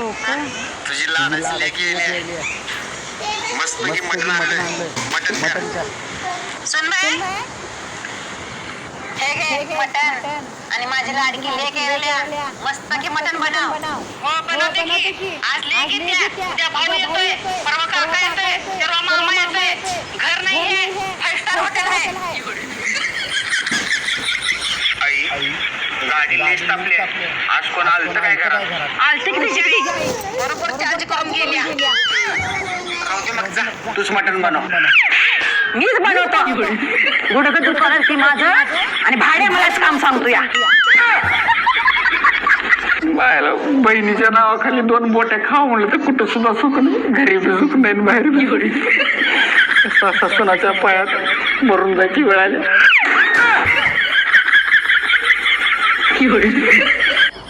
तुझी लहानाची लेकी मस्त पैकी मटण आणलंय. मटण कर. सुन बाय, हे घे मटण आणि माझी लाडकी लेक येल्या मस्त की मटण बनव. हो बनवते की. आज लेक येते, उद्या भाऊ येतोय, परवा काका येतोय, तेव्हा मामा येतोय. घर नाही आहे, 5 स्टार हॉटेल आहे. आई गाडी लेट टाकली. आज कोण आलतं काय करा? आलती की तुझी बरोबर चार्ज करून गेल्या. राहू दे मग, जा तूच मटण बनव. मीच बनवतो. गुडघं दूध कलर की माझं आणि भाडे मलाच काम सांगतो या. बायला बहिणीच्या नावाखाली 2 बोट्या खाऊ म्हणलं तर कुठं सुद्धा सुख नाही, घरी बी सुख नाही बाहेर बी. सासा सुनाच्या पायात मरून जायची वेळ आली.